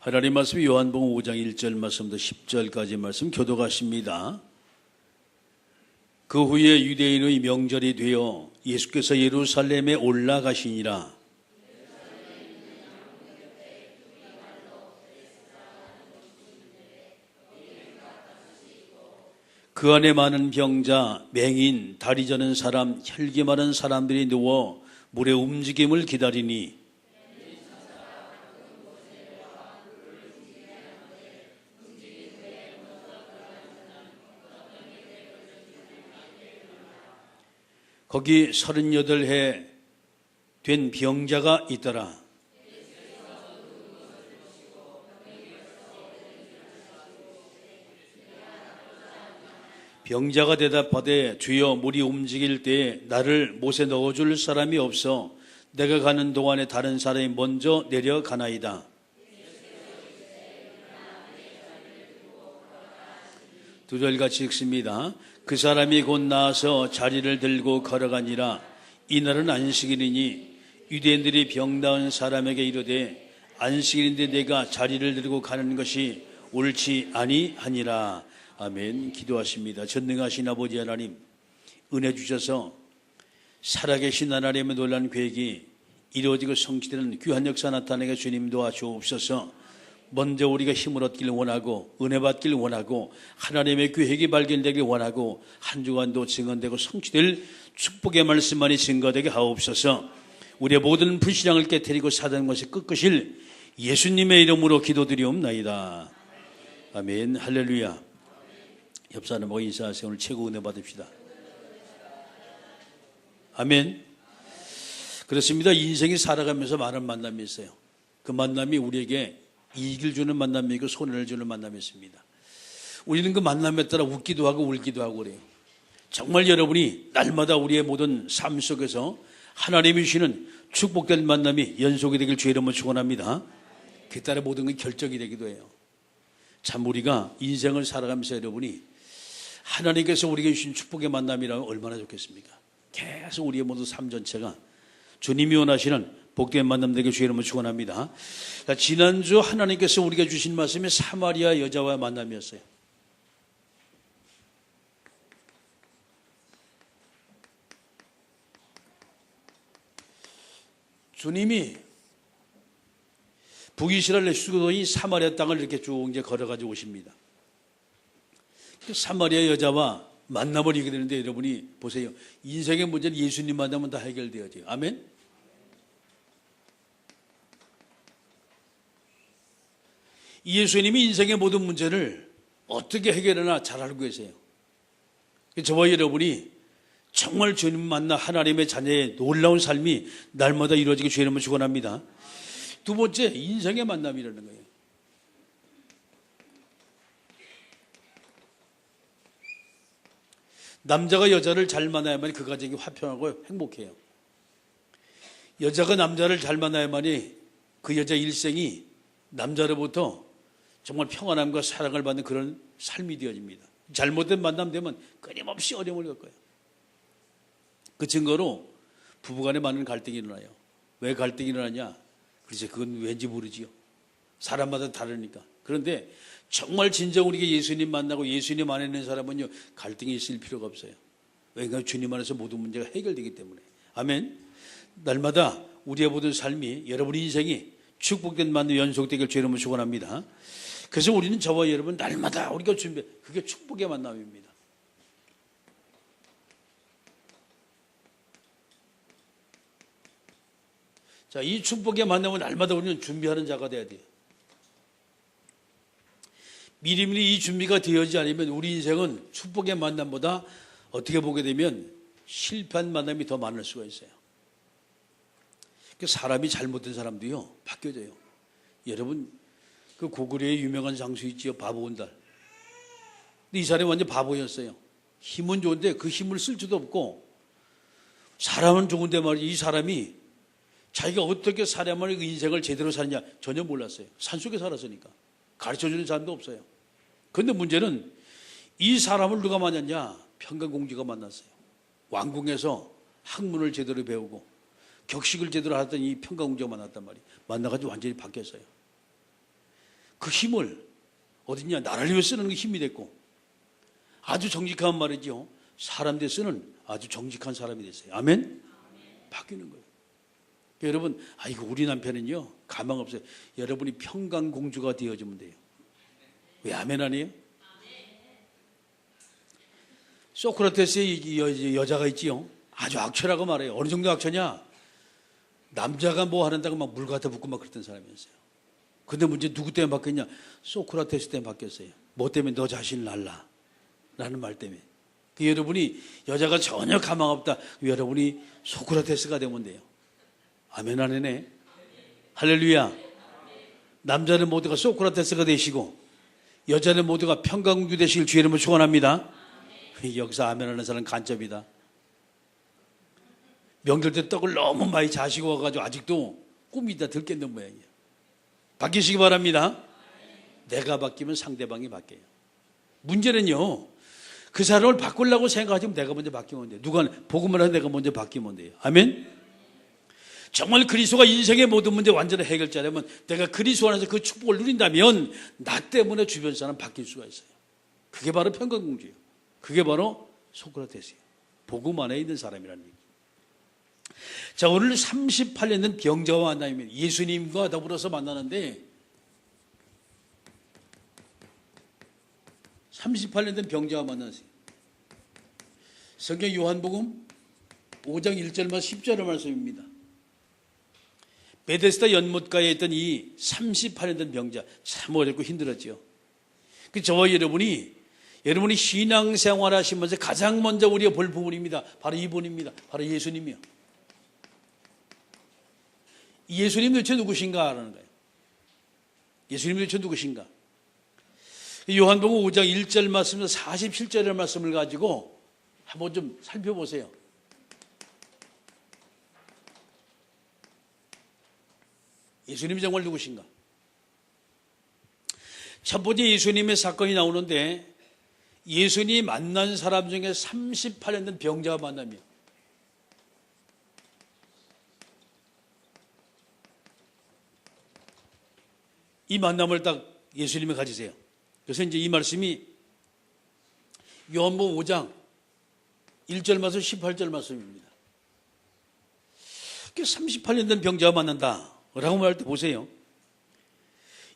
하나님 말씀 요한복음 5장 1절 말씀부터 10절까지 말씀 교독하십니다. 그 후에 유대인의 명절이 되어 예수께서 예루살렘에 올라가시니라. 그 안에 많은 병자, 맹인, 다리 저는 사람, 혈기 많은 사람들이 누워 물의 움직임을 기다리니 거기 38해 된 병자가 있더라. 병자가 대답하되 주여 물이 움직일 때에 나를 못에 넣어줄 사람이 없어 내가 가는 동안에 다른 사람이 먼저 내려가나이다. 두 절 같이 읽습니다. 그 사람이 곧 나와서 자리를 들고 걸어가니라. 이날은 안식일이니 유대인들이 병 나은 사람에게 이르되 안식일인데 내가 자리를 들고 가는 것이 옳지 아니하니라. 아멘. 기도하십니다. 전능하신 아버지 하나님, 은혜 주셔서 살아계신 하나님의 놀라운 계획이 이루어지고 성취되는 귀한 역사 나타내게 주님 도와주옵소서. 먼저 우리가 힘을 얻기를 원하고 은혜 받기를 원하고 하나님의 계획이 발견되길 원하고 한 주간도 증언되고 성취될 축복의 말씀만이 증거되게 하옵소서. 우리의 모든 불신앙을 깨뜨리고 사단의 것을 꺾으실 예수님의 이름으로 기도드리옵나이다. 아멘. 할렐루야. 옆 사람하고 인사하세요. 오늘 최고 은혜 받읍시다. 아멘. 그렇습니다. 인생이 살아가면서 많은 만남이 있어요. 그 만남이 우리에게 이익을 주는 만남이고 손해를 주는 만남이 있습니다. 우리는 그 만남에 따라 웃기도 하고 울기도 하고 그래요. 정말 여러분이 날마다 우리의 모든 삶 속에서 하나님이 주시는 축복된 만남이 연속이 되길 주의 이름으로 축원합니다. 그에 따라 모든 게 결정이 되기도 해요. 참 우리가 인생을 살아가면서 여러분이 하나님께서 우리에게 주신 축복의 만남이라면 얼마나 좋겠습니까? 계속 우리의 모든 삶 전체가 주님이 원하시는 복된 만남 되게 주의 이름으로 축원합니다. 지난주 하나님께서 우리에게 주신 말씀이 사마리아 여자와의 만남이었어요. 주님이 북이스라엘 수도인 사마리아 땅을 이렇게 쭉 이제 걸어가지고 오십니다. 그 사마리아 여자와 만남을 이루게 되는데 여러분이 보세요. 인생의 문제는 예수님 만나면 다 해결되어져요. 아멘. 예수님이 인생의 모든 문제를 어떻게 해결하나 잘 알고 계세요. 저와 여러분이 정말 주님 만나 하나님의 자녀의 놀라운 삶이 날마다 이루어지게 주의 이름으로 축원합니다. 두 번째, 인생의 만남이라는 거예요. 남자가 여자를 잘 만나야만 그 가정이 화평하고 행복해요. 여자가 남자를 잘 만나야만이 그 여자 일생이 남자로부터 정말 평안함과 사랑을 받는 그런 삶이 되어집니다. 잘못된 만남 되면 끊임없이 어려움을 겪어요. 그 증거로 부부간에 많은 갈등이 일어나요. 왜 갈등이 일어나냐? 글쎄 그건 왠지 모르지요. 사람마다 다르니까. 그런데 정말 진정 우리가 예수님 만나고 예수님 안에 있는 사람은요 갈등이 있을 필요가 없어요. 왜냐하면 주님 안에서 모든 문제가 해결되기 때문에. 아멘. 날마다 우리의 모든 삶이 여러분의 인생이 축복된 만남 연속되길 주의 이름으로 축원합니다. 그래서 우리는 저와 여러분 날마다 우리가 그게 축복의 만남입니다. 자, 이 축복의 만남을 날마다 우리는 준비하는 자가 돼야 돼요. 미리미리 이 준비가 되어지지 않으면 우리 인생은 축복의 만남보다 어떻게 보게 되면 실패한 만남이 더 많을 수가 있어요. 사람이 잘못된 사람도요 바뀌어져요. 여러분 그 고구려의 유명한 장수 있지요. 바보온달. 근데 이 사람이 완전 바보였어요. 힘은 좋은데 그 힘을 쓸 줄도 없고 사람은 좋은데 말이지 이 사람이 자기가 어떻게 사람의 인생을 제대로 사느냐 전혀 몰랐어요. 산속에 살았으니까. 가르쳐주는 사람도 없어요. 그런데 문제는 이 사람을 누가 만났냐? 평강공주가 만났어요. 왕궁에서 학문을 제대로 배우고 격식을 제대로 하던 이 평강공주가 만났단 말이에요. 만나가지고 완전히 바뀌었어요. 그 힘을 어딨냐? 나를 위해 쓰는 게 힘이 됐고, 아주 정직한 말이죠. 사람 대 쓰는 아주 정직한 사람이 됐어요. 아멘? 바뀌는 거예요. 여러분, 이거 우리 남편은요, 가망 없어요. 여러분이 평강공주가 되어주면 돼요. 왜 아멘 아니에요? 소크라테스의 여자가 있지요. 아주 악취라고 말해요. 어느 정도 악취냐? 남자가 뭐 하는다고 막 물 갖다 붓고 막 그랬던 사람이었어요. 근데 문제 누구 때문에 바뀌었냐? 소크라테스 때문에 바뀌었어요. 뭐 때문에? 너 자신을 알라 라는 말 때문에. 여러분이 여자가 전혀 가망 없다, 여러분이 소크라테스가 되면 돼요. 아멘 아니네. 할렐루야. 남자는 모두가 소크라테스가 되시고 여자는 모두가 평강공주 되시길 주의 이름으로 축원합니다. 여기서 아멘 하는 사람은 간첩이다. 명절 때 떡을 너무 많이 자시고 와가지고 아직도 꿈이 다 들겠는 모양이에요. 바뀌시기 바랍니다. 내가 바뀌면 상대방이 바뀌어요. 문제는요, 그 사람을 바꾸려고 생각하지만 내가 먼저 바뀌면 돼요. 누가 복음을 하면 내가 먼저 바뀌면 돼요. 아멘. 정말 그리스도가 인생의 모든 문제 완전히 해결자라면, 내가 그리스도 안에서 그 축복을 누린다면 나 때문에 주변 사람 바뀔 수가 있어요. 그게 바로 평강공주예요. 그게 바로 소크라테스예요. 복음 안에 있는 사람이라는 얘기. 자, 오늘 38년 된 병자와 만나면 예수님과 더불어서 만나는데, 38년 된 병자와 만나세요. 성경 요한복음 5장 1절 말씀 10절의 말씀입니다. 베데스다 연못가에 있던 이 38년 된 병자, 참 어렵고 힘들었죠. 저와 여러분이 신앙생활 하시면서 가장 먼저 우리가 볼 부분입니다. 바로 이분입니다. 바로 예수님이요. 예수님 도대체 누구신가 하는 거예요. 예수님 도대체 누구신가? 요한복음 5장 1절 말씀에서 47절의 말씀을 가지고 한번 좀 살펴보세요. 예수님이 정말 누구신가? 첫 번째 예수님의 사건이 나오는데, 예수님이 만난 사람 중에 38년 된 병자가 만납니다. 이 만남을 딱 예수님이 가지세요. 그래서 이제 이 말씀이 요한복음 5장 1절 말씀 18절 말씀입니다. 38년 된 병자가 만난다 라고 말할 때 보세요.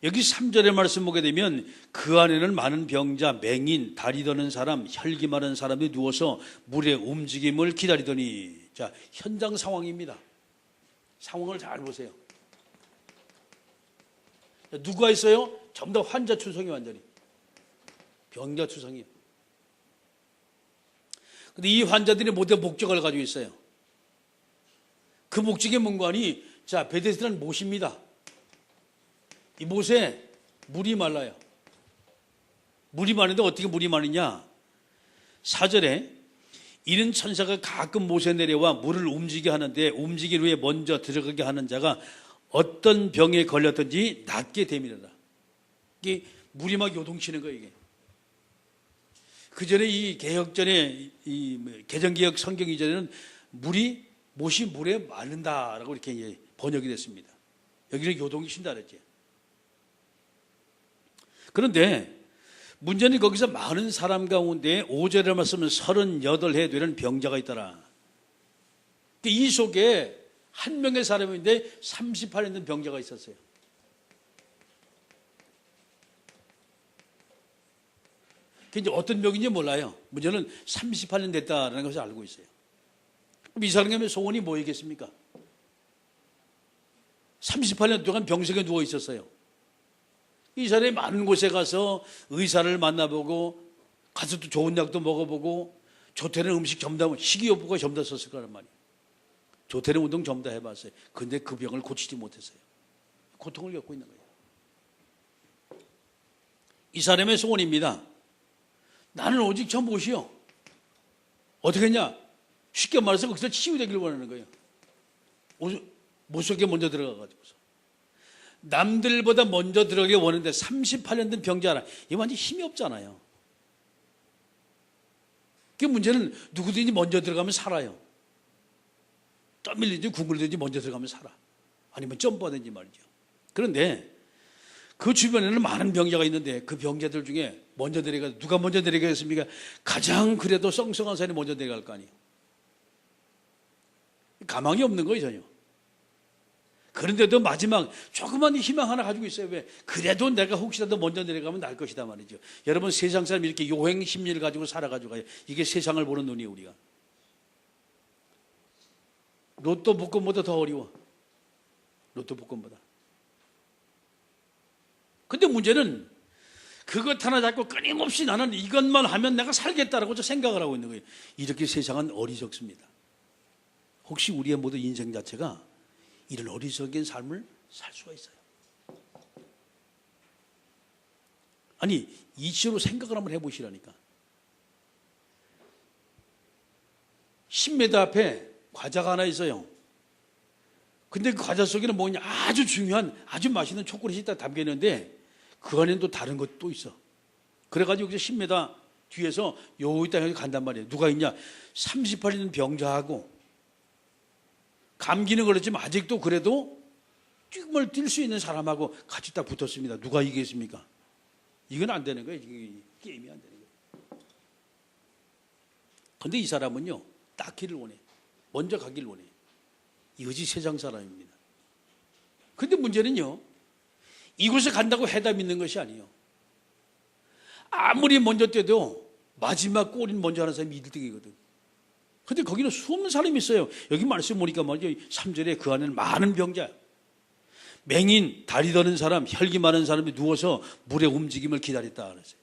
여기 3절의 말씀 보게 되면 그 안에는 많은 병자, 맹인, 다리 더는 사람, 혈기 마른 사람이 누워서 물의 움직임을 기다리더니, 자, 현장 상황입니다. 상황을 잘 보세요. 누가 있어요? 전부 다 환자 추성이 완전히. 병자 추성이에요. 근데 이 환자들이 모두 목적을 가지고 있어요. 그 목적의 문관이, 자, 베데스다는 못입니다. 이 못에 물이 말라요. 물이 마른데 어떻게 물이 마르냐? 4절에 이는 천사가 가끔 못에 내려와 물을 움직이게 하는데 움직일 후에 먼저 들어가게 하는 자가 어떤 병에 걸렸든지 낫게 되밀어라. 이게 물이 막 요동치는 거예요, 이게. 그 전에 이 개혁전에, 이 개정개혁 성경 이전에는 못이 물에 마른다라고 이렇게 번역이 됐습니다. 여기는 요동이 신다 그랬지. 그런데 문제는 거기서 많은 사람 가운데 5절에 말씀은 38해 되는 병자가 있더라. 이 속에 한 명의 사람인데 38년 된 병자가 있었어요. 그게 이제 어떤 병인지 몰라요. 문제는 38년 됐다는 것을 알고 있어요. 그럼 이 사람의 소원이 뭐이겠습니까? 38년 동안 병석에 누워 있었어요. 이 사람이 많은 곳에 가서 의사를 만나보고, 가서 또 좋은 약도 먹어보고, 좋다는 음식 전부 다, 식이요법가 전부 다 썼을 거란 말이에요. 좋다는 운동 전부 다 해봤어요. 근데 그 병을 고치지 못했어요. 고통을 겪고 있는 거예요. 이 사람의 소원입니다. 나는 오직 저 못이요. 어떻게 했냐? 쉽게 말해서 거기서 치유되길 원하는 거예요. 못 속에 먼저 들어가가지고서. 남들보다 먼저 들어가기 원하는데 38년 된 병자라. 이 완전 힘이 없잖아요. 그 문제는 누구든지 먼저 들어가면 살아요. 떠밀리든지 궁굴든지 먼저 들어가면 살아. 아니면 점프하든지 말이죠. 그런데 그 주변에는 많은 병자가 있는데 그 병자들 중에 먼저 내려가, 누가 먼저 내려가겠습니까? 가장 그래도 썽썽한 사람이 먼저 내려갈 거 아니에요. 가망이 없는 거예요, 전혀. 그런데도 마지막 조그만 희망 하나 가지고 있어요. 왜? 그래도 내가 혹시라도 먼저 내려가면 날 것이다 말이죠. 여러분, 세상 사람이 이렇게 요행 심리를 가지고 살아가지고 가요. 이게 세상을 보는 눈이에요, 우리가. 로또 복권보다 더 어려워. 로또 복권보다. 근데 문제는 그것 하나 잡고 끊임없이 나는 이것만 하면 내가 살겠다라고 생각을 하고 있는 거예요. 이렇게 세상은 어리석습니다. 혹시 우리의 모든 인생 자체가 이런 어리석은 삶을 살 수가 있어요? 아니, 이치로 생각을 한번 해보시라니까. 10m 앞에 과자가 하나 있어요. 근데 그 과자 속에는 뭐냐, 아주 중요한 아주 맛있는 초콜릿이 딱 담겨 있는데 그 안에는 또 다른 것도 있어. 그래가지고 10m 뒤에서 여기 간단 말이에요. 누가 있냐? 38 있는 병자하고 감기는 그렇지만 아직도 그래도 뛰을 뛸 수 있는 사람하고 같이 딱 붙었습니다. 누가 이기겠습니까? 이건 안 되는 거예요. 게임이 안 되는 거예요. 그런데 이 사람은요, 따기를 원해. 먼저 가길 원해. 이것이 세상 사람입니다. 그런데 문제는요, 이곳에 간다고 해답 있는 것이 아니에요. 아무리 먼저 뛰어도 마지막 골인 먼저 하는 사람이 1등이거든. 근데 거기는 수없는 사람이 있어요. 여기 말씀 보니까 말이죠. 3절에 그 안에는 많은 병자, 맹인, 다리 더는 사람, 혈기 많은 사람이 누워서 물의 움직임을 기다렸다 그랬어요.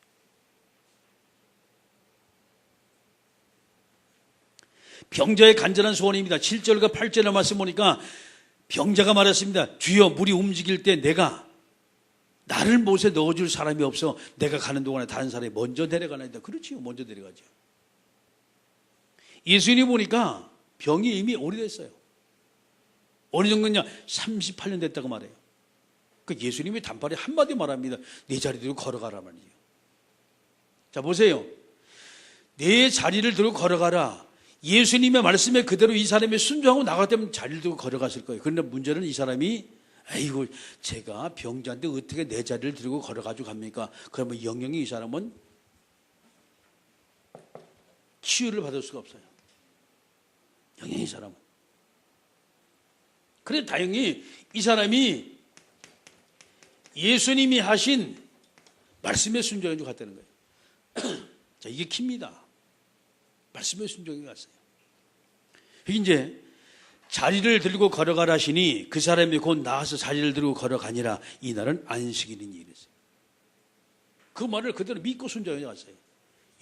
병자의 간절한 소원입니다. 7절과 8절의 말씀 보니까 병자가 말했습니다. 주여, 물이 움직일 때 내가 나를 못에 넣어줄 사람이 없어 내가 가는 동안에 다른 사람이 먼저 내려가나이다. 그렇지요. 먼저 내려가죠. 예수님 보니까 병이 이미 오래됐어요. 어느 정도냐? 38년 됐다고 말해요. 그 예수님이 단발에 한마디 말합니다. 네 자리 들고 걸어가라 말이에요. 자, 보세요. 내 자리를 들고 걸어가라. 예수님의 말씀에 그대로 이 사람이 순종하고 나갔다면 자리를 들고 걸어갔을 거예요. 그런데 문제는 이 사람이 아이고, 제가 병자인데 어떻게 내 자리를 들고 걸어가지고 갑니까? 그러면 영영이 이 사람은 치유를 받을 수가 없어요. 영영이 이 사람은. 그래, 다행히 이 사람이 예수님이 하신 말씀에 순종해 가지고 갔다는 거예요. 자, 이게 킵니다. 말씀에 순종해 갔어요. 이제 자리를 들고 걸어가라 하시니 그 사람이 곧 나와서 자리를 들고 걸어가니라. 이날은 안식일이니 이랬어요. 그 말을 그대로 믿고 순종해 갔어요.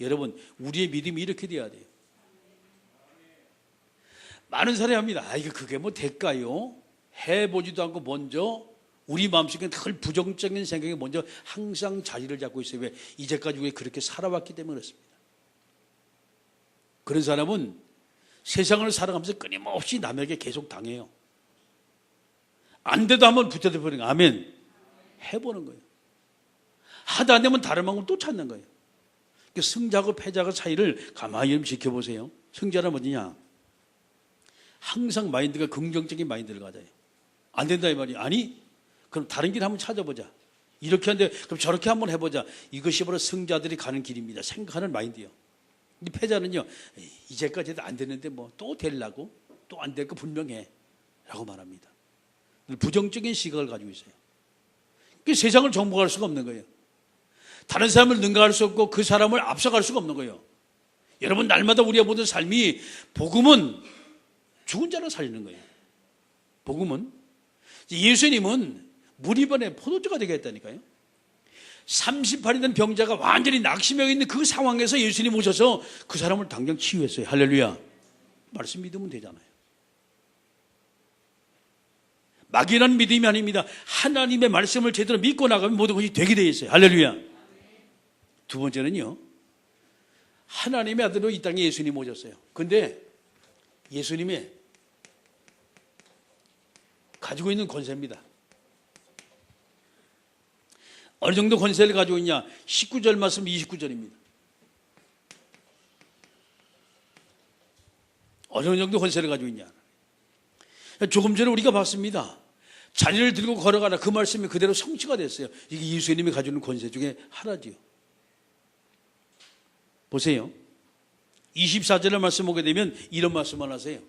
여러분, 우리의 믿음이 이렇게 돼야 돼요. 많은 사람이 합니다. 아, 이거 그게 뭐 될까요? 해보지도 않고 먼저 우리 마음속에 늘 부정적인 생각이 먼저 항상 자리를 잡고 있어요. 왜? 이제까지 우리가 그렇게 살아왔기 때문에 그렇습니다. 그런 사람은 세상을 살아가면서 끊임없이 남에게 계속 당해요. 안 돼도 한번 붙여도 버리는 거예요. 아멘. 해보는 거예요. 하다 안 되면 다른 방법 또 찾는 거예요. 승자하고 패자가 차이를 가만히 지켜보세요. 승자는 뭐냐? 항상 마인드가 긍정적인 마인드를 가져요. 안 된다 이 말이에요. 아니, 그럼 다른 길 한번 찾아보자. 이렇게 하는데 그럼 저렇게 한번 해보자. 이것이 바로 승자들이 가는 길입니다. 생각하는 마인드요. 이 패자는요, 이제까지도 안 됐는데 뭐 또 되려고? 또 안 될 거 분명해 라고 말합니다. 부정적인 시각을 가지고 있어요. 세상을 정복할 수가 없는 거예요. 다른 사람을 능가할 수 없고 그 사람을 앞서갈 수가 없는 거예요. 여러분, 날마다 우리의 모든 삶이, 복음은 죽은 자를 살리는 거예요. 복음은. 예수님은 무리번에 포도주가 되게 했다니까요. 38이 된 병자가 완전히 낙심해 있는 그 상황에서 예수님 오셔서 그 사람을 당장 치유했어요. 할렐루야. 말씀 믿으면 되잖아요. 막연한 믿음이 아닙니다. 하나님의 말씀을 제대로 믿고 나가면 모든 것이 되게 되어 있어요. 할렐루야. 두 번째는요, 하나님의 아들로 이 땅에 예수님 오셨어요. 근데 예수님의 가지고 있는 권세입니다. 어느 정도 권세를 가지고 있냐? 19절 말씀 29절입니다. 어느 정도 권세를 가지고 있냐? 조금 전에 우리가 봤습니다. 자리를 들고 걸어가라. 그 말씀이 그대로 성취가 됐어요. 이게 예수님이 가지고 있는 권세 중에 하나지요. 보세요. 24절의 말씀 보게 되면 이런 말씀을 하세요.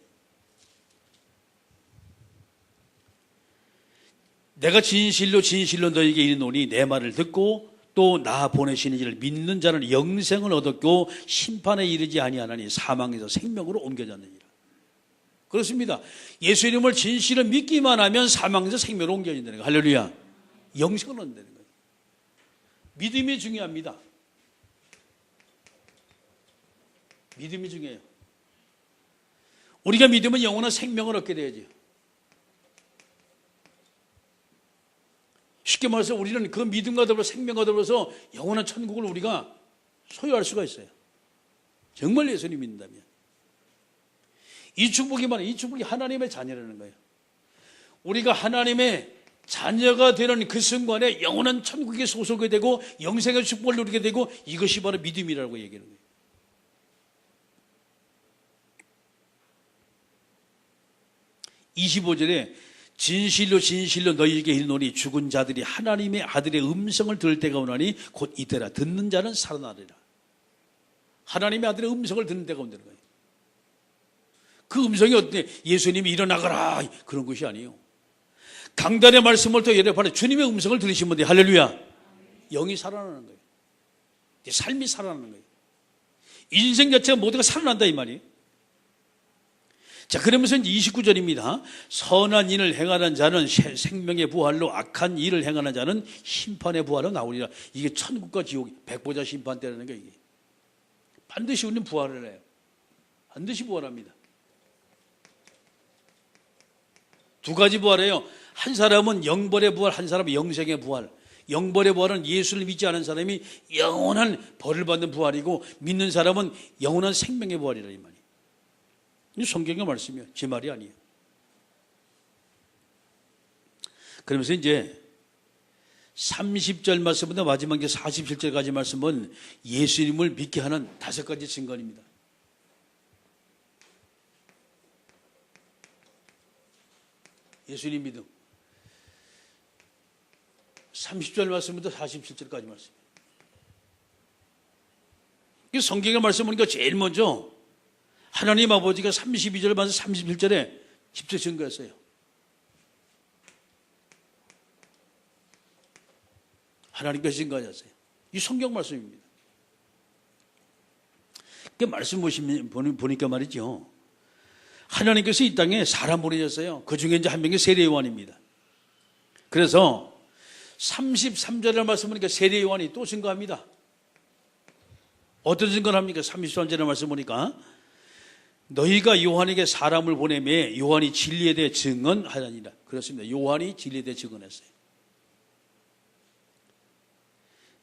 내가 진실로 진실로 너에게 이르노니 내 말을 듣고 또 나 보내시는 이를 믿는 자는 영생을 얻었고 심판에 이르지 아니하나니 사망에서 생명으로 옮겨졌느니라. 그렇습니다. 예수 이름을 진실로 믿기만 하면 사망에서 생명으로 옮겨진다는 거예요. 할렐루야. 영생을 얻는다는 거예요. 믿음이 중요합니다. 믿음이 중요해요. 우리가 믿으면 영원한 생명을 얻게 되야죠. 쉽게 말해서 우리는 그 믿음과 더불어 생명과 더불어서 영원한 천국을 우리가 소유할 수가 있어요. 정말 예수님 믿는다면. 이 축복이 뭐냐? 이 축복이 하나님의 자녀라는 거예요. 우리가 하나님의 자녀가 되는 그 순간에 영원한 천국에 소속이 되고 영생의 축복을 누리게 되고 이것이 바로 믿음이라고 얘기하는 거예요. (25절에) 진실로 진실로 너희에게 이르노니 죽은 자들이 하나님의 아들의 음성을 들을 때가 오나니 곧 이때라. 듣는 자는 살아나리라. 하나님의 아들의 음성을 듣는 때가 온다는 거예요. 그 음성이 어때? 예수님이 일어나거라 그런 것이 아니에요. 강단의 말씀을 또 예를 바로 주님의 음성을 들으시면 돼요. 할렐루야. 영이 살아나는 거예요. 삶이 살아나는 거예요. 인생 자체가 모두가 살아난다 이 말이에요. 자, 그러면서 이제 29절입니다. 선한 일을 행하는 자는 생명의 부활로 악한 일을 행하는 자는 심판의 부활로 나오리라. 이게 천국과 지옥, 백보자 심판 때라는 게 이게. 반드시 우리는 부활을 해요. 반드시 부활합니다. 두 가지 부활이에요. 한 사람은 영벌의 부활, 한 사람은 영생의 부활. 영벌의 부활은 예수를 믿지 않은 사람이 영원한 벌을 받는 부활이고 믿는 사람은 영원한 생명의 부활이라 이 말이에요. 이 성경의 말씀이에요. 제 말이 아니에요. 그러면서 이제 30절 말씀부터 마지막 이제 47절까지 말씀은 예수님을 믿게 하는 5가지 증거입니다. 예수님 믿음. 30절 말씀부터 47절까지 말씀. 이 성경의 말씀 보니까 제일 먼저 하나님 아버지가 32절 말씀 31절에 직접 증거했어요. 하나님께서 증거하셨어요. 이 성경 말씀입니다. 그 말씀 보니까 말이죠. 하나님께서 이 땅에 사람 보내셨어요. 그 중에 이제 한 명이 세례 요한입니다. 그래서 33절의 말씀 보니까 세례 요한이 또 증거합니다. 어떤 증거를 합니까? 33절의 말씀 보니까 너희가 요한에게 사람을 보내매 요한이 진리에 대해 증언하느니라. 그렇습니다. 요한이 진리에 대해 증언했어요.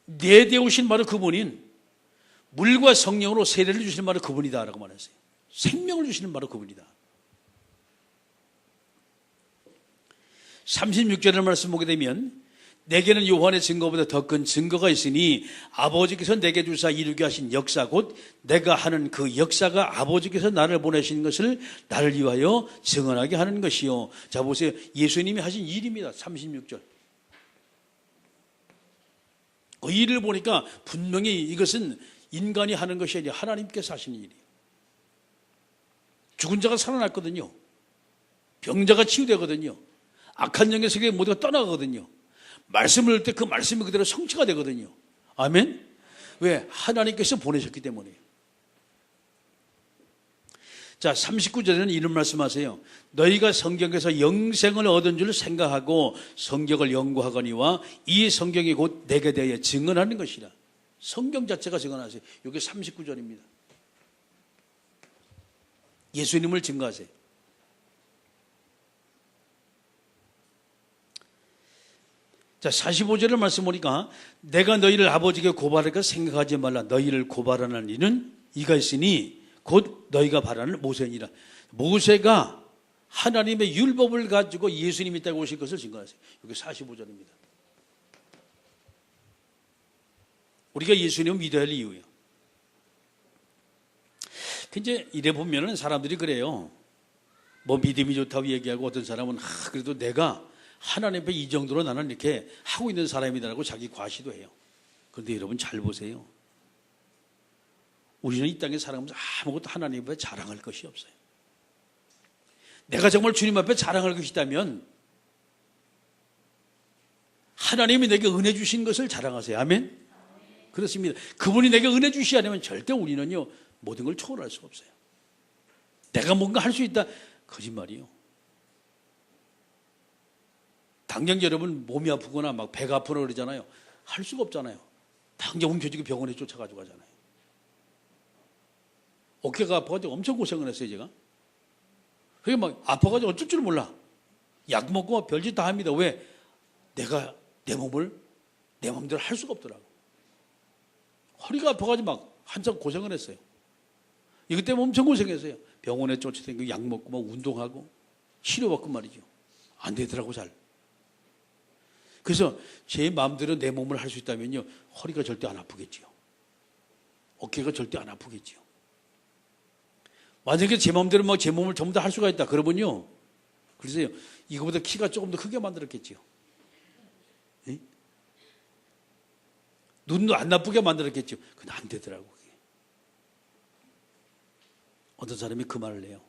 내대 오신 바로 그분인 물과 성령으로 세례를 주시는 바로 그분이다 라고 말했어요. 생명을 주시는 바로 그분이다. 36절의 말씀 보게 되면 내게는 요한의 증거보다 더 큰 증거가 있으니 아버지께서 내게 주사 이루게 하신 역사 곧 내가 하는 그 역사가 아버지께서 나를 보내신 것을 나를 위하여 증언하게 하는 것이요. 자 보세요. 예수님이 하신 일입니다. 36절. 그 일을 보니까 분명히 이것은 인간이 하는 것이 아니라 하나님께서 하시는 일이에요. 죽은 자가 살아났거든요. 병자가 치유되거든요. 악한 영의 세계 모두가 떠나가거든요. 말씀을 할 때 그 말씀이 그대로 성취가 되거든요. 아멘? 왜? 하나님께서 보내셨기 때문이에요. 자, 39절에는 이런 말씀하세요. 너희가 성경에서 영생을 얻은 줄 생각하고 성경을 연구하거니와 이 성경이 곧 내게 대해 증언하는 것이라. 성경 자체가 증언하세요. 이게 39절입니다. 예수님을 증거하세요. 자, 45절의 말씀 보니까 내가 너희를 아버지께 고발할까 생각하지 말라. 너희를 고발하는 이는 이가 있으니 곧 너희가 바라는 모세니라. 모세가 하나님의 율법을 가지고 예수님이 따라 오실 것을 증거하세요. 여기 45절입니다. 우리가 예수님을 믿어야 할 이유예요. 이제 이래 보면은 사람들이 그래요. 뭐 믿음이 좋다고 얘기하고 어떤 사람은 그래도 내가 하나님 앞에 이 정도로 나는 이렇게 하고 있는 사람이다라고 자기 과시도 해요. 그런데 여러분 잘 보세요. 우리는 이 땅에 살아가면서 아무것도 하나님 앞에 자랑할 것이 없어요. 내가 정말 주님 앞에 자랑할 것이 있다면 하나님이 내게 은혜 주신 것을 자랑하세요. 아멘? 그렇습니다. 그분이 내게 은혜 주시지 않으면 절대 우리는요 모든 걸 초월할 수가 없어요. 내가 뭔가 할 수 있다. 거짓말이요. 당장 여러분 몸이 아프거나 막 배가 아프거나 그러잖아요. 할 수가 없잖아요. 당장 움켜쥐고 병원에 쫓아가지고 가잖아요. 어깨가 아파가지고 엄청 고생을 했어요, 제가. 그게 막 아파가지고 어쩔 줄 몰라. 약 먹고 막 별짓 다 합니다. 왜? 내가 내 몸을 내 마음대로 할 수가 없더라고. 허리가 아파가지고 막 한참 고생을 했어요. 이것 때문에 엄청 고생했어요. 병원에 쫓아다니고 약 먹고 막 운동하고 치료받고 말이죠. 안 되더라고 잘. 그래서 제 마음대로 내 몸을 할 수 있다면요 허리가 절대 안 아프겠지요. 어깨가 절대 안 아프겠지요. 만약에 제 마음대로 막 제 몸을 전부 다 할 수가 있다 그러면요 그러세요. 이거보다 키가 조금 더 크게 만들었겠지요. 에? 눈도 안 나쁘게 만들었겠죠. 근데 안 되더라고. 그게. 어떤 사람이 그 말을 해요.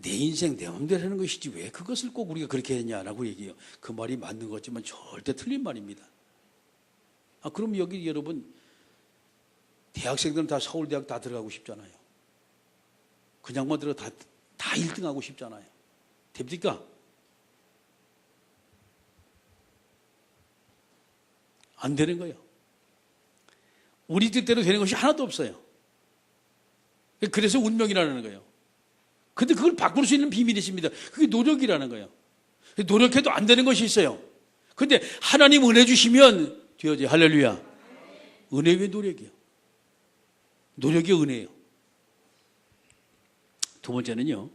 내 인생 내 마음대로 하는 것이지 왜 그것을 꼭 우리가 그렇게 했냐라고 얘기해요. 그 말이 맞는 것 같지만 절대 틀린 말입니다. 그럼 여기 여러분 대학생들은 다 서울대학 다 들어가고 싶잖아요. 그냥만 들어 다 1등하고 싶잖아요. 됩니까? 안 되는 거예요. 우리 뜻대로 되는 것이 하나도 없어요. 그래서 운명이라는 거예요. 근데 그걸 바꿀 수 있는 비밀이 있습니다. 그게 노력이라는 거예요. 노력해도 안 되는 것이 있어요. 근데 하나님 은혜 주시면 되어져요. 할렐루야. 은혜 왜 노력이요? 노력이 은혜예요. 두 번째는요.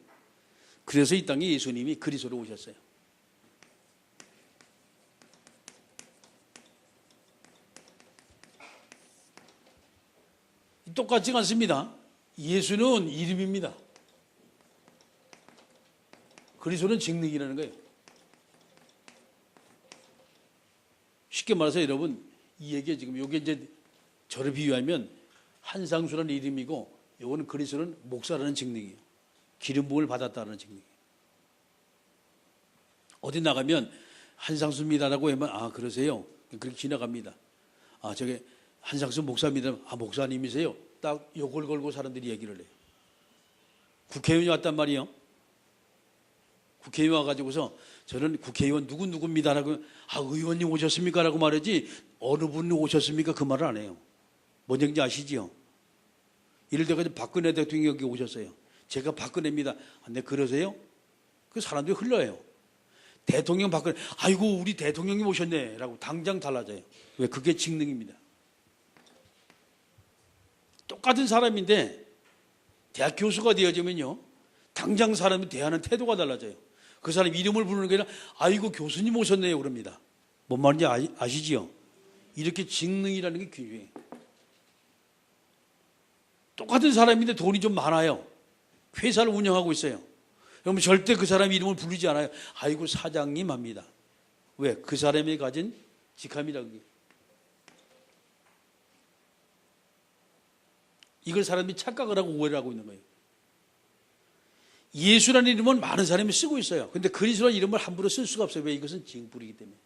그래서 이 땅에 예수님이 그리스도로 오셨어요. 똑같지 않습니다. 예수는 이름입니다. 그리스도는 직능이라는 거예요. 쉽게 말해서 여러분 이 얘기에 지금 이게 이제 저를 비유하면 한상수라는 이름이고 이거는 그리스도는 목사라는 직능이에요. 기름 부음을 받았다는 직능이에요. 어디 나가면 한상수입니다라고 하면 그러세요. 그렇게 지나갑니다. 저게 한상수 목사입니다. 목사님이세요. 딱 요걸 걸고 사람들이 얘기를 해요. 국회의원이 왔단 말이에요. 국회의원 와가지고서 저는 국회의원 누구입니다라고 의원님 오셨습니까? 라고 말하지 어느 분이 오셨습니까? 그 말을 안 해요. 뭔 얘기인지 아시지요? 이럴 때까지 박근혜 대통령이 여기 오셨어요. 제가 박근혜입니다. 네 그러세요? 그 사람들이 흘러요. 대통령 박근혜 아이고 우리 대통령님 오셨네 라고 당장 달라져요. 왜? 그게 직능입니다. 똑같은 사람인데 대학 교수가 되어지면요 당장 사람이 대하는 태도가 달라져요. 그 사람 이름을 부르는 게 아니라 아이고 교수님 오셨네요 그럽니다. 뭔 말인지 아시지요? 이렇게 직능이라는 게 중요해요. 똑같은 사람인데 돈이 좀 많아요. 회사를 운영하고 있어요. 그러면 절대 그 사람 이름을 부르지 않아요. 아이고 사장님 합니다. 왜? 그 사람이 가진 직함이라는 게. 이걸 사람이 착각을 하고 오해를 하고 있는 거예요. 예수라는 이름은 많은 사람이 쓰고 있어요. 근데 그리스도라는 이름을 함부로 쓸 수가 없어요. 왜? 이것은 징불이기 때문에.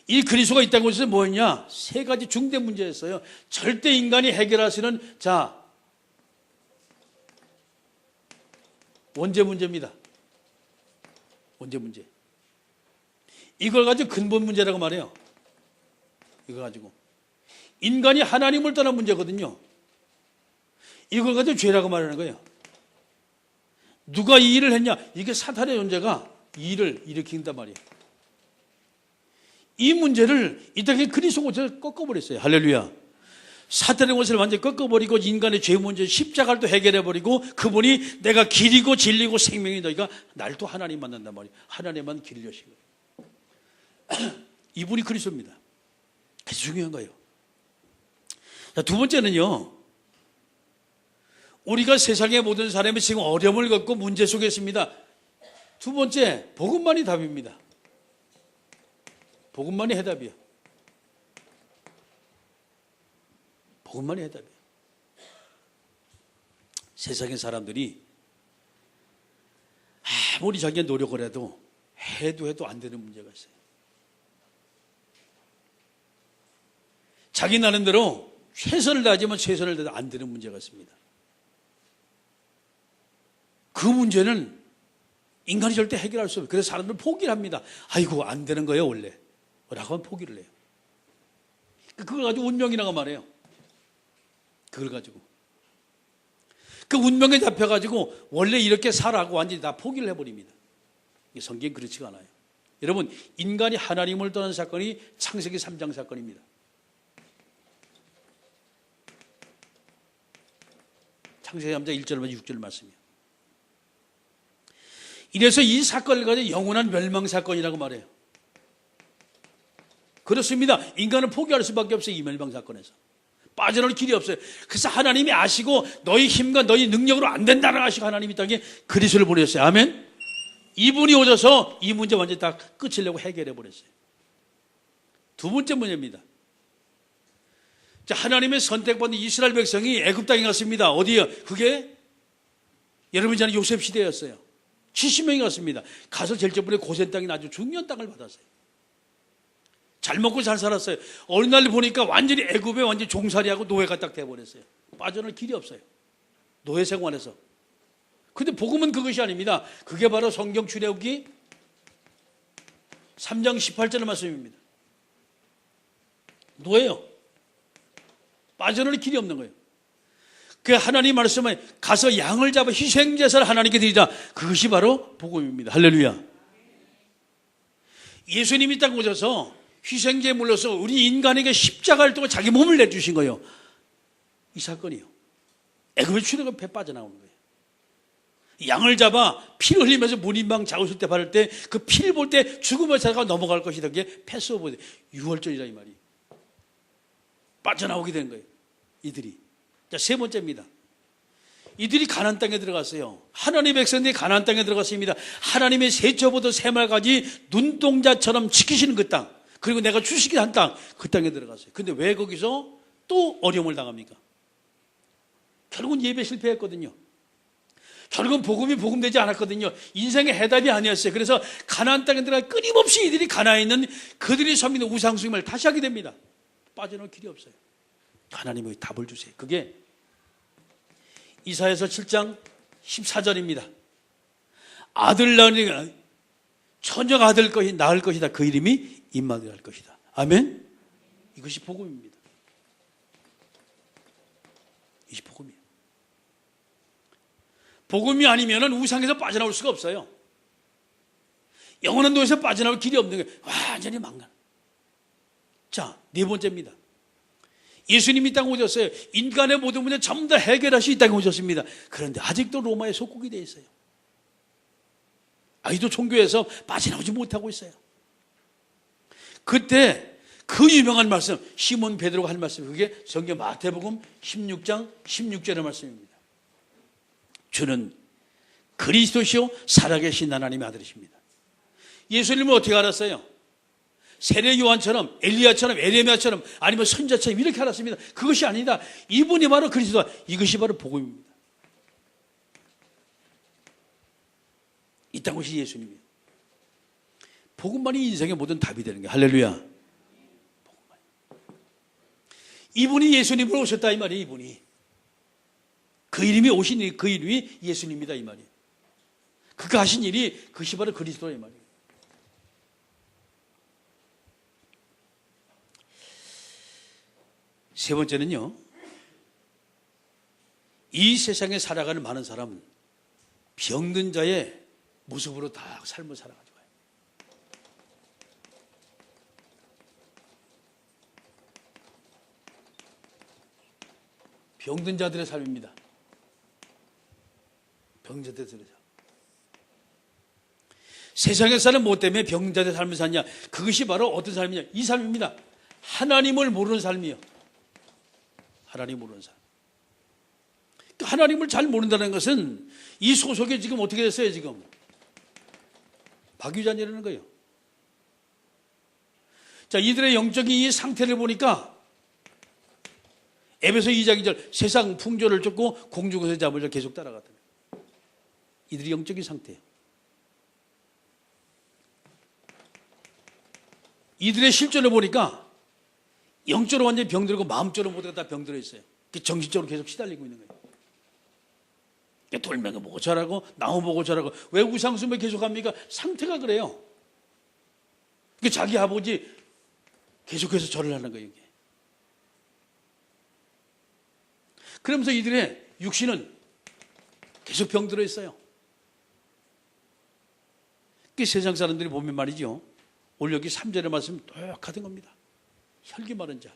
이 그리스도가 있다는 것은 뭐였냐? 세 가지 중대 문제였어요. 절대 인간이 해결할 수 있는 원죄 문제입니다. 원죄 문제. 이걸 가지고 근본 문제라고 말해요. 이거 가지고. 인간이 하나님을 떠난 문제거든요. 이걸 가지고 죄라고 말하는 거예요. 누가 이 일을 했냐? 이게 사탄의 존재가 이 일을 일으킨단 말이에요. 이 문제를 이 땅에 그리스도가 꺾어버렸어요. 할렐루야. 사탄의 것을 완전히 꺾어버리고 인간의 죄 문제 십자가를 또 해결해버리고 그분이 내가 길이고 진리고 생명이다. 그러니까 날 또 하나님 만난단 말이에요. 하나님만 길을 여신 거예요. 이분이 그리스도입니다. 아주 중요한 거예요. 자, 두 번째는요. 우리가 세상의 모든 사람이 지금 어려움을 겪고 문제 속에 있습니다. 두 번째, 복음만이 답입니다. 복음만이 해답이에요. 복음만이 해답이에요. 세상의 사람들이 아무리 자기가 노력을 해도 안 되는 문제가 있어요. 자기 나름대로 최선을 다하지만 최선을 다해도 안 되는 문제가 있습니다. 그 문제는 인간이 절대 해결할 수 없어요. 그래서 사람들은 포기를 합니다. 아이고 안 되는 거예요 원래 라고 하면 포기를 해요. 그걸 가지고 운명이라고 말해요. 그걸 가지고 그 운명에 잡혀가지고 원래 이렇게 살아고 완전히 다 포기를 해버립니다. 성경은 그렇지가 않아요. 여러분, 인간이 하나님을 떠난 사건이 창세기 3장 사건입니다. 창세기 3장 1절부터 6절 말씀이에요. 이래서 이 사건을 가지고 영원한 멸망 사건이라고 말해요. 그렇습니다. 인간은 포기할 수밖에 없어요. 이 멸망 사건에서 빠져나올 길이 없어요. 그래서 하나님이 아시고 너희 힘과 너희 능력으로 안 된다는 아시고 하나님이 땅에 그리스도를 보내셨어요. 아멘. 이분이 오셔서 이 문제 완전히 다 끝을 내고 해결해 버렸어요. 두 번째 문제입니다. 하나님의 선택받은 이스라엘 백성이 애굽 땅에 갔습니다. 어디요? 그게 여러분이 아는 요셉 시대였어요. 70명이 갔습니다. 가서 제일 저번에 고센 땅이 아주 중요한 땅을 받았어요. 잘 먹고 잘 살았어요. 어느 날 보니까 완전히 애굽에 완전히 종살이하고 노예가 딱 돼버렸어요. 빠져나올 길이 없어요. 노예 생활에서. 근데 복음은 그것이 아닙니다. 그게 바로 성경 출애굽기 3장 18절의 말씀입니다. 노예요. 빠져나올 길이 없는 거예요. 그 하나님 말씀에 가서 양을 잡아 희생제사를 하나님께 드리자. 그것이 바로 복음입니다. 할렐루야. 예수님이 딱 오셔서 희생제에 물러서 우리 인간에게 십자가를 두고 자기 몸을 내주신 거예요. 이 사건이요. 애굽의 출애굽에 빠져나오는 거예요. 양을 잡아 피를 흘리면서 문인방 작으실 때 바를 때 그 피를 볼 때 죽음의 자가 넘어갈 것이다. 그게 패스오버 유월절이라 이 말이. 빠져나오게 된 거예요. 이들이. 자, 세 번째입니다. 이들이 가나안 땅에 들어갔어요. 하나님의 백성들이 가나안 땅에 들어갔습니다. 하나님의 세처보다 새말까지 눈동자처럼 지키시는 그 땅, 그리고 내가 주시게 한 땅, 그 땅에 들어갔어요. 근데 왜 거기서 또 어려움을 당합니까? 결국은 예배 실패했거든요. 결국은 복음이 복음되지 않았거든요. 인생의 해답이 아니었어요. 그래서 가나안 땅에 들어가 끊임없이 이들이 가나안에 있는 그들이 섬기는 우상숭배를 다시 하게 됩니다. 빠져나올 길이 없어요. 하나님이 답을 주세요. 그게 이사야서 7장 14절입니다. 아들 낳으니까 처녀가 아들 것이 낳을 것이다. 그 이름이 임마누엘 할 것이다. 아멘. 이것이 복음입니다. 이것이 복음이에요. 복음이 아니면 우상에서 빠져나올 수가 없어요. 영원한 노에서 빠져나올 길이 없는 거예요. 완전히 망간. 자, 네 번째입니다. 예수님이 이 땅에 오셨어요. 인간의 모든 문제 전부 다 해결하시 이 땅에 오셨습니다. 그런데 아직도 로마에 속국이 되어 있어요. 아직도 종교에서 빠져나오지 못하고 있어요. 그때 그 유명한 말씀, 시몬 베드로가 할 말씀, 그게 성경 마태복음 16장 16절의 말씀입니다. 주는 그리스도시요 살아계신 하나님의 아들이십니다. 예수님은 어떻게 알았어요? 세례 요한처럼, 엘리야처럼, 에레미야처럼, 아니면 선자처럼 이렇게 알았습니다. 그것이 아니다. 이분이 바로 그리스도다. 이것이 바로 복음입니다. 이딴 것이 예수님이에요. 복음만이 인생의 모든 답이 되는 거예요. 할렐루야. 복음만. 이분이 예수님으로 오셨다 이 말이에요. 이분이. 그 이름이 오신 그 이름이 예수님이다 이 말이에요. 그가 하신 일이 그것이 바로 그리스도다 이 말이에요. 세 번째는요, 이 세상에 살아가는 많은 사람은 병든 자의 모습으로 다 삶을 살아가지고 가요. 병든 자들의 삶입니다. 병든 자들의 삶. 세상에 사는 뭐 때문에 병든 자들의 삶을 사냐? 그것이 바로 어떤 삶이냐? 이 삶입니다. 하나님을 모르는 삶이요. 하나님 모르는 사람. 하나님을 잘 모른다는 것은 이 소속이 지금 어떻게 됐어요, 지금? 박유잔이라는 거예요. 자, 이들의 영적인 이 상태를 보니까 에베소 2장 2절 세상 풍조를 쫓고 공중에서 잡을 자 계속 따라가더래요. 이들이 영적인 상태예요. 이들의 실존을 보니까 영적으로 완전히 병들고 마음적으로 모두가 다 병들어 있어요. 정신적으로 계속 시달리고 있는 거예요. 돌멩이 보고 절하고 나무 보고 절하고 왜 우상숭배 계속합니까? 상태가 그래요. 자기 아버지 계속해서 절을 하는 거예요. 이게. 그러면서 이들의 육신은 계속 병들어 있어요. 세상 사람들이 보면 말이죠. 오늘 여기 3절의 말씀 똑같은 겁니다. 혈기 마른 자,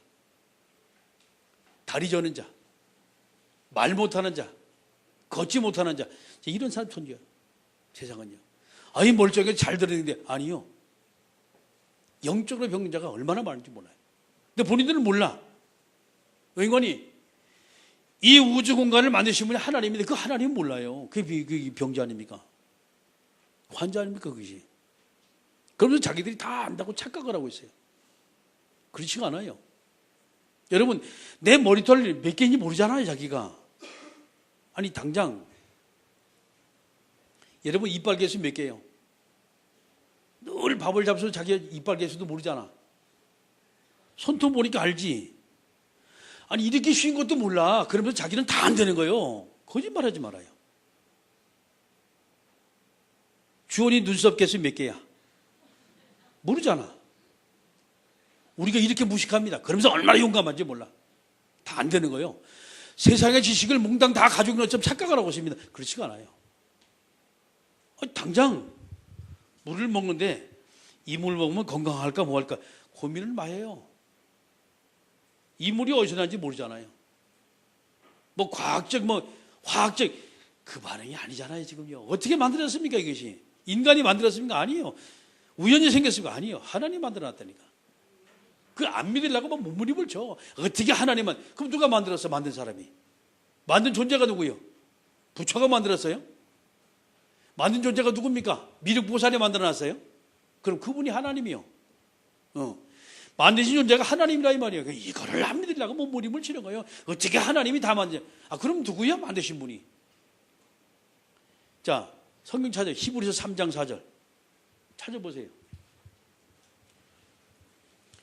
다리 저는 자, 말 못하는 자, 걷지 못하는 자, 이런 사람 존재해요. 세상은요. 아이 멀쩡하게 잘 들었는데 아니요. 영적으로 병든 자가 얼마나 많은지 몰라요. 근데 본인들은 몰라. 인간이 이 우주 공간을 만드신 분이 하나님인데 그 하나님은 몰라요. 그게 병자 아닙니까? 환자 아닙니까 그것이? 그러면서 자기들이 다 안다고 착각을 하고 있어요. 그렇지가 않아요. 여러분 내 머리털 몇 개인지 모르잖아요 자기가. 아니 당장 여러분 이빨 개수 몇 개예요? 늘 밥을 잡숴도 자기 이빨 개수도 모르잖아. 손톱 보니까 알지. 아니 이렇게 쉬운 것도 몰라. 그러면서 자기는 다 안 되는 거예요. 거짓말하지 말아요. 주원이 눈썹 개수 몇 개야? 모르잖아. 우리가 이렇게 무식합니다. 그러면서 얼마나 용감한지 몰라. 다 안 되는 거예요. 세상의 지식을 몽땅 다 가지고 있는 것처럼 착각을 하고 있습니다. 그렇지가 않아요. 당장 물을 먹는데 이 물 먹으면 건강할까 뭐 할까 고민을 많이 해요. 이 물이 어디서 나는지 모르잖아요. 화학적 그 반응이 아니잖아요 지금요. 어떻게 만들었습니까 이것이? 인간이 만들었습니까? 아니에요. 우연히 생겼습니까? 아니에요. 하나님 만들어놨다니까. 그 안 믿으려고 막 몸부림을 쳐. 어떻게 하나님만? 그럼 누가 만들었어? 만든 사람이. 만든 존재가 누구예요? 부처가 만들었어요? 만든 존재가 누굽니까? 미륵보살이 만들어놨어요? 그럼 그분이 하나님이요. 만드신 존재가 하나님이라 이 말이에요. 이거를 안 믿으려고 몸부림을 치는 거예요. 어떻게 하나님이 다 만드냐? 그럼 누구야? 만드신 분이. 자, 성경 찾아요. 히브리서 3장 4절. 찾아보세요.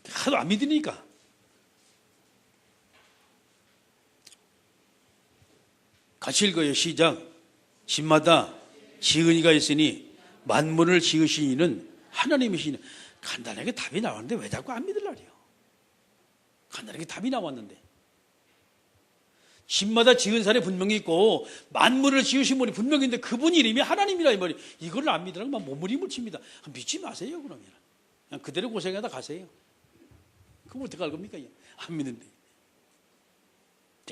하도 안 믿으니까. 같이 읽어요. 시작. 집마다 지은 이가 있으니 만물을 지으신 이는 하나님이시니. 간단하게 답이 나왔는데 왜 자꾸 안 믿으려고요? 간단하게 답이 나왔는데. 집마다 지은 사람이 분명히 있고 만물을 지으신 분이 분명히 있는데 그분 이름이 하나님이라 이 말이에요. 이걸 안 믿으라고 막 몸부림을 칩니다. 믿지 마세요 그러면. 그냥 그대로 고생하다 가세요. 그럼 어떻게 할 겁니까? 안 믿는데.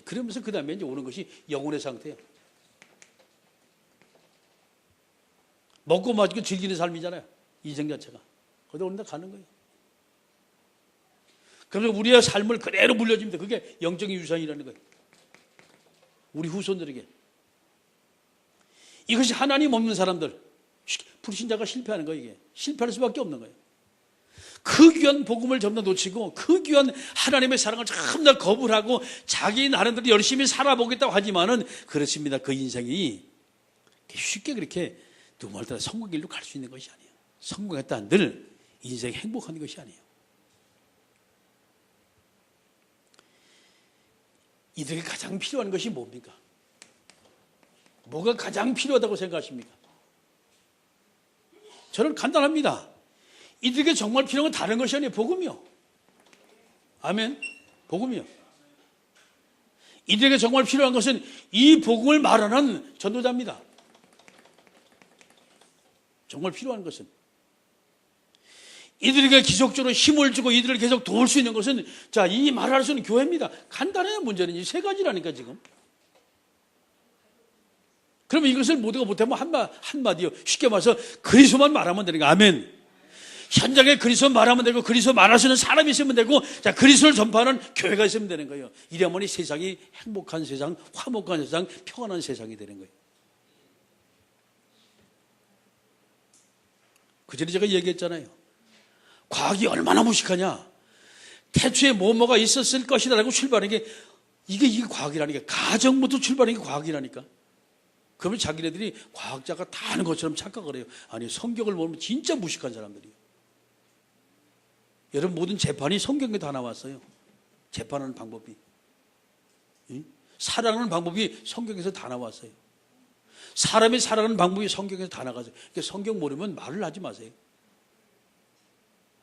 그러면서 그 다음에 이제 오는 것이 영혼의 상태예요. 먹고 마시고 즐기는 삶이잖아요. 인생 자체가. 거기다 오는데 가는 거예요. 그래서 우리의 삶을 그대로 물려줍니다. 그게 영적인 유산이라는 거예요. 우리 후손들에게. 이것이 하나님 없는 사람들, 불신자가 실패하는 거예요. 이게 실패할 수밖에 없는 거예요. 그 귀한 복음을 전부 다 놓치고 그 귀한 하나님의 사랑을 전부 다 거부를 하고 자기 나름대로 열심히 살아보겠다고 하지만은 그렇습니다. 그 인생이 쉽게 그렇게 누구말 따라 성공의 길로 갈 수 있는 것이 아니에요. 성공했다 늘 인생이 행복한 것이 아니에요. 이들에게 가장 필요한 것이 뭡니까? 뭐가 가장 필요하다고 생각하십니까? 저는 간단합니다. 이들에게 정말 필요한 건 다른 것이 아니에요. 복음이요. 아멘. 복음이요. 이들에게 정말 필요한 것은 이 복음을 말하는 전도자입니다. 정말 필요한 것은. 이들에게 기적적으로 힘을 주고 이들을 계속 도울 수 있는 것은 자, 이 말할 수 있는 교회입니다. 간단해요. 문제는 이 세 가지라니까 지금. 그러면 이것을 모두가 못하면 한마디요. 쉽게 말해서 그리스도만 말하면 되는 거예요. 아멘. 현장에 그리스도 말하면 되고 그리스도 말할 수 있는 사람이 있으면 되고 자, 그리스도를 전파하는 교회가 있으면 되는 거예요. 이래야만이 세상이 행복한 세상, 화목한 세상, 평안한 세상이 되는 거예요. 그전에 제가 얘기했잖아요. 과학이 얼마나 무식하냐. 태초에 뭐가 있었을 것이다라고 출발하는 게 이게 과학이라니까. 가정부터 출발하는 게 과학이라니까. 그러면 자기네들이 과학자가 다 아는 것처럼 착각을 해요. 아니, 성경을 보면 진짜 무식한 사람들이에요. 여러분, 모든 재판이 성경에 다 나왔어요. 재판하는 방법이. 살아가는 방법이 성경에서 다 나왔어요. 사람이 살아가는 방법이 성경에서 다 나가죠. 그러니까 성경 모르면 말을 하지 마세요.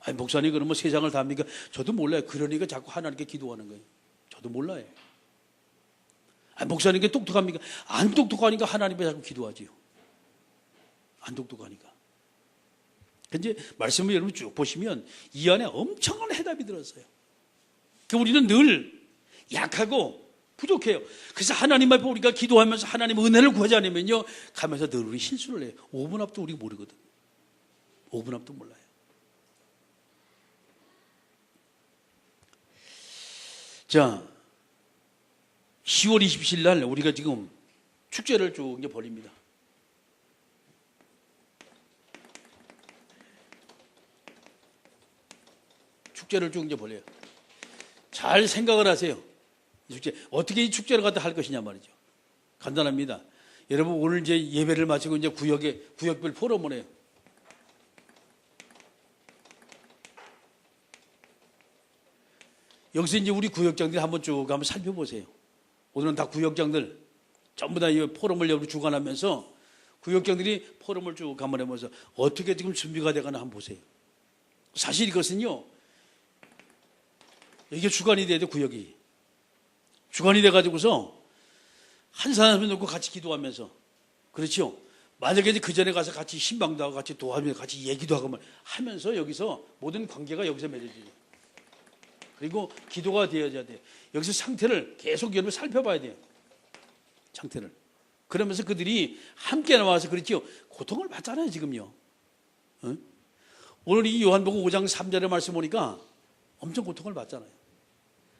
아니, 목사님 그러면 세상을 다 합니까? 저도 몰라요. 그러니까 자꾸 하나님께 기도하는 거예요. 저도 몰라요. 아니, 목사님께 똑똑합니까? 안 똑똑하니까 하나님께 자꾸 기도하지요. 안 똑똑하니까. 근데 말씀을 여러분 쭉 보시면 이 안에 엄청난 해답이 들었어요. 그러니까 우리는 늘 약하고 부족해요. 그래서 하나님 앞에 우리가 기도하면서 하나님 은혜를 구하지 않으면요, 가면서 늘 우리 실수를 해요. 5분 앞도 우리가 모르거든. 5분 앞도 몰라요. 자, 10월 27일 날 우리가 지금 축제를 쭉 이제 벌립니다. 축제를 쭉 이제 벌려요. 잘 생각을 하세요. 이 축제, 어떻게 이 축제를 갖다 할 것이냐 말이죠. 간단합니다. 여러분, 오늘 이제 예배를 마치고 이제 구역별 포럼을 해요. 여기서 이제 우리 구역장들이 한번 살펴보세요. 오늘은 다 구역장들 전부 다 이 포럼을 여러분 주관하면서 구역장들이 포럼을 쭉 한번 해보면서 어떻게 지금 준비가 되거나 한번 보세요. 사실 이것은요, 이게 주관이 돼야 돼. 구역이 주관이 돼가지고서 한 사람을 놓고 같이 기도하면서, 그렇죠? 만약에 이제 그 전에 가서 같이 신방도 하고 같이 도와주면서 같이 얘기도 하고 하면서 여기서 모든 관계가 여기서 맺어지죠. 그리고 기도가 되어야 돼요. 여기서 상태를 계속 여러분 살펴봐야 돼요. 상태를. 그러면서 그들이 함께 나와서, 그렇죠? 고통을 받잖아요, 지금요. 어? 오늘 이 요한복음 5장 3절의 말씀 보니까 엄청 고통을 받잖아요.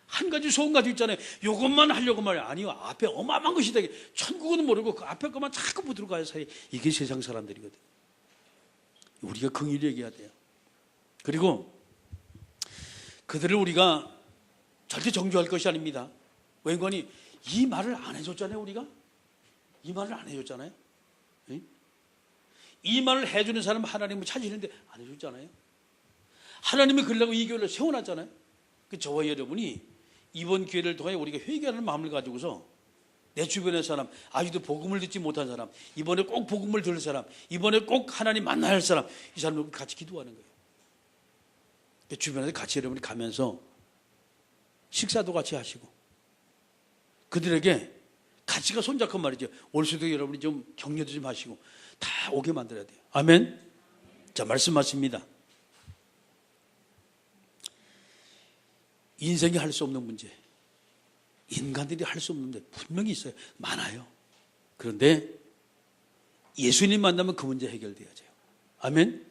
한 가지 소원 가지고 있잖아요. 이것만 하려고 말이에요. 아니요, 앞에 어마어마한 것이 되게, 천국은 모르고 그 앞에 것만 자꾸 붙들고 가요. 이게 세상 사람들이거든. 우리가 긍휼히 얘기해야 돼요. 그리고 그들을 우리가 절대 정죄할 것이 아닙니다. 왠거니 이 말을 안 해줬잖아요. 우리가 이 말을 안 해줬잖아요. 이 말을 해주는 사람은 하나님을 찾으시는데 안 해줬잖아요. 하나님이 그러려고 이 교회를 세워놨잖아요. 저와 여러분이 이번 기회를 통해 우리가 회개하는 마음을 가지고서 내 주변의 사람, 아직도 복음을 듣지 못한 사람, 이번에 꼭 복음을 들을 사람, 이번에 꼭 하나님 만나야 할 사람, 이 사람들 같이 기도하는 거예요. 주변에서 같이 여러분이 가면서 식사도 같이 하시고 그들에게 같이가 손잡고 말이죠. 올 수도 여러분이 좀 격려도 좀 하시고 다 오게 만들어야 돼요. 아멘. 자, 말씀 맞습니다. 인생이 할 수 없는 문제, 인간들이 할 수 없는 문제 분명히 있어요. 많아요. 그런데 예수님 만나면 그 문제 해결돼야죠. 아멘.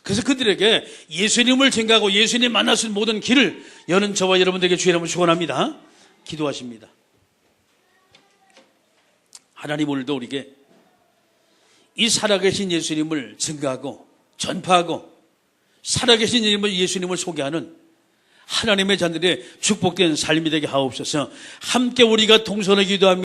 그래서 그들에게 예수님을 생각하고 예수님 만날 수 있는 모든 길을 여는 저와 여러분들에게 주의 이름으로 축원합니다. 기도하십니다. 하나님, 오늘도 우리에게 이 살아계신 예수님을 증거하고 전파하고 살아계신 예수님을 소개하는 하나님의 자녀들의 축복된 삶이 되게 하옵소서. 함께 우리가 동선을 기도합니다.